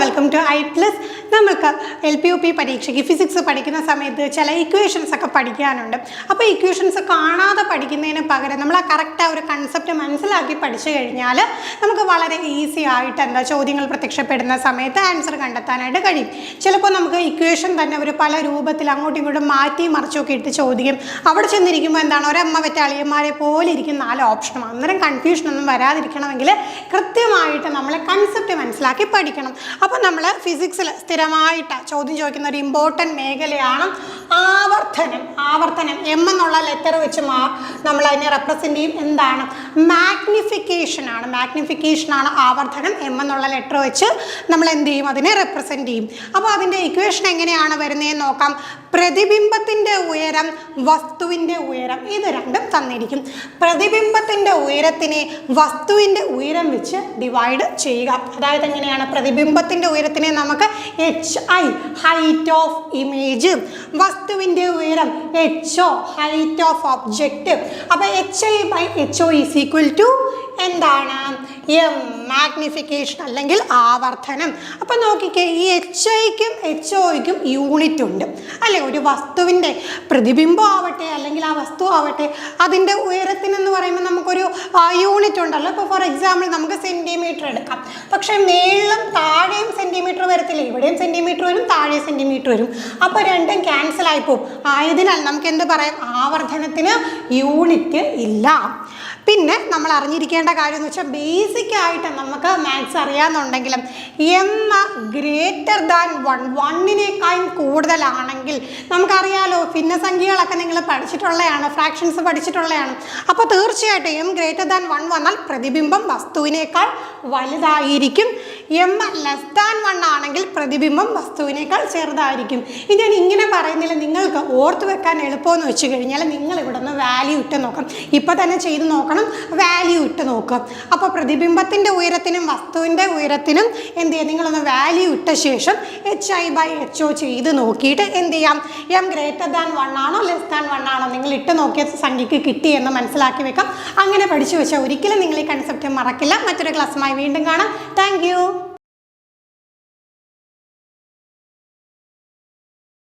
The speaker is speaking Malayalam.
Welcome to I plus. നമുക്ക് LPUP പരീക്ഷയ്ക്ക് ഫിസിക്സ് പഠിക്കുന്ന സമയത്ത് ചില ഇക്വേഷൻസ് ഒക്കെ പഠിക്കാനുണ്ട്. അപ്പോൾ ഇക്വേഷൻസ് കാണാതെ പഠിക്കുന്നതിന് പകരം നമ്മൾ ആ കറക്റ്റ് ആ ഒരു കൺസെപ്റ്റ് മനസ്സിലാക്കി പഠിച്ചു കഴിഞ്ഞാൽ നമുക്ക് വളരെ ഈസി ആയിട്ട് ചോദ്യങ്ങൾ പ്രത്യക്ഷപ്പെടുന്ന സമയത്ത് ആൻസർ കണ്ടെത്താനായിട്ട് കഴിയും. ചിലപ്പോൾ നമുക്ക് ഇക്വേഷൻ തന്നെ ഒരു പല രൂപത്തിൽ അങ്ങോട്ടും ഇങ്ങോട്ടും മാറ്റി മറിച്ചൊക്കെ ഇട്ട് ചോദിക്കും. അവിടെ ചെന്നിരിക്കുമ്പോൾ എന്താണ് ഒരമ്മ വെറ്റ അളിയന്മാരെ പോലെ ഇരിക്കും 4 ഓപ്ഷനും. അന്നേരം കൺഫ്യൂഷനൊന്നും വരാതിരിക്കണമെങ്കിൽ കൃത്യമായിട്ട് നമ്മൾ കൺസെപ്റ്റ് മനസ്സിലാക്കി പഠിക്കണം. അപ്പോൾ നമ്മൾ ഫിസിക്സിൽ സ്ഥിരമായിട്ട് ചോദ്യം ചോദിക്കുന്ന ഒരു ഇമ്പോർട്ടൻറ്റ് മേഖലയാണ് ആവർത്തനം. എം എന്നുള്ള ലെറ്റർ വെച്ച് നമ്മൾ അതിനെ റെപ്രസെൻ്റ് ചെയ്യും. എന്താണ്? മാഗ്നിഫിക്കേഷനാണ് ആവർത്തനം. എം എന്നുള്ള ലെറ്റർ വെച്ച് നമ്മൾ എന്ത് ചെയ്യും? അതിനെ റെപ്രസെൻ്റ് ചെയ്യും. അപ്പോൾ അതിൻ്റെ ഇക്വേഷൻ എങ്ങനെയാണ് വരുന്നതെന്ന് നോക്കാം. പ്രതിബിംബത്തിൻ്റെ ഉയരം, വസ്തുവിൻ്റെ ഉയരം, ഇത് രണ്ടും തന്നിരിക്കും. പ്രതിബിംബത്തിൻ്റെ ഉയരത്തിനെ വസ്തുവിൻ്റെ ഉയരം വെച്ച് ഡിവൈഡ് ചെയ്യുക. അതായത് എങ്ങനെയാണ്? പ്രതിബിംബത്തിൻ്റെ ഉയരത്തിനെ നമുക്ക് HI ഹൈറ്റ് ഓഫ് ഇമേജ്, വസ്തുവിൻ്റെ ഉയരം HO ഹൈറ്റ് ഓഫ് ഒബ്ജക്റ്റ്. അപ്പോൾ HI/HO ഈസ് ഈക്വൽ ടു എന്താണ്? എം, മാഗ്നിഫിക്കേഷൻ അല്ലെങ്കിൽ ആവർത്തനം. അപ്പം നോക്കിക്കേ, ഈ HIക്കും HOയ്ക്കും യൂണിറ്റ് ഉണ്ട് അല്ലേ? ഒരു വസ്തുവിൻ്റെ പ്രതിബിംബം ആവട്ടെ അല്ലെങ്കിൽ ആ വസ്തു ആവട്ടെ, അതിൻ്റെ ഉയരത്തിനെന്ന് പറയുമ്പോൾ നമുക്കൊരു യൂണിറ്റ് ഉണ്ടല്ലോ. ഇപ്പോൾ ഫോർ എക്സാമ്പിൾ നമുക്ക് സെൻറ്റിമീറ്റർ എടുക്കാം. പക്ഷേ മേളിലും താഴെയും സെൻറ്റിമീറ്റർ വരത്തില്ല. ഇവിടെയും സെൻറ്റിമീറ്റർ വരും, താഴെ സെൻറ്റിമീറ്റർ വരും. അപ്പോൾ രണ്ടും ക്യാൻസൽ ആയിപ്പോവും. ആയതിനാൽ നമുക്ക് എന്ത് പറയാം? ആവർത്തനത്തിന് യൂണിറ്റ് ഇല്ല. പിന്നെ നമ്മൾ അറിഞ്ഞിരിക്കേണ്ട കാര്യം എന്ന് വെച്ചാൽ ബേസിക്കായിട്ട് നമുക്ക് മാത്സ് അറിയാമെന്നുണ്ടെങ്കിലും എം ഗ്രേറ്റർ ദാൻ 1 കൂടുതലാണെങ്കിൽ നമുക്കറിയാലോ, ഭിന്നസംഖ്യകളൊക്കെ നിങ്ങൾ പഠിച്ചിട്ടുള്ളതാണ്, ഫ്രാക്ഷൻസ് പഠിച്ചിട്ടുള്ളതാണ്. അപ്പോൾ തീർച്ചയായിട്ടും എം ഗ്രേറ്റർ ദാൻ 1 വന്നാൽ പ്രതിബിംബം വസ്തുവിനേക്കാൾ വലുതായിരിക്കും. എം ലെസ് ദാൻ 1 ആണെങ്കിൽ പ്രതിബിംബം വസ്തുവിനേക്കാൾ ചെറുതായിരിക്കും. ഇത് ഞാൻ ഇങ്ങനെ പറയുന്നില്ല, നിങ്ങൾക്ക് ഓർത്ത് വെക്കാൻ എളുപ്പമെന്ന് വെച്ച് കഴിഞ്ഞാൽ നിങ്ങൾ ഇവിടെ നിന്ന് വാല്യൂ ഇട്ട് നോക്കാം. ഇപ്പോൾ തന്നെ ചെയ്ത് നോക്കണം, വാല്യൂ ഇട്ട് നോക്കുക. അപ്പോൾ പ്രതിബിംബത്തിൻ്റെ ഉയരത്തിനും വസ്തുവിൻ്റെ ഉയരത്തിനും എന്ത് ചെയ്യുക? നിങ്ങളൊന്ന് വാല്യൂ ഇട്ട ശേഷം HI/HO ചെയ്ത് നോക്കിയിട്ട് എന്ത് ചെയ്യാം? എം ഗ്രേറ്റർ ദാൻ 1 ആണോ ലെസ് ദാൻ 1 ആണോ നിങ്ങൾ ഇട്ട് നോക്കിയ സംഖ്യയ്ക്ക് കിട്ടിയെന്ന് മനസ്സിലാക്കി വെക്കാം. അങ്ങനെ പഠിച്ചു വെച്ചാൽ ഒരിക്കലും നിങ്ങൾ ഈ കൺസെപ്റ്റ് മറക്കില്ല. മറ്റൊരു ക്ലാസ്സുമായി വീണ്ടും കാണാം. Thank you.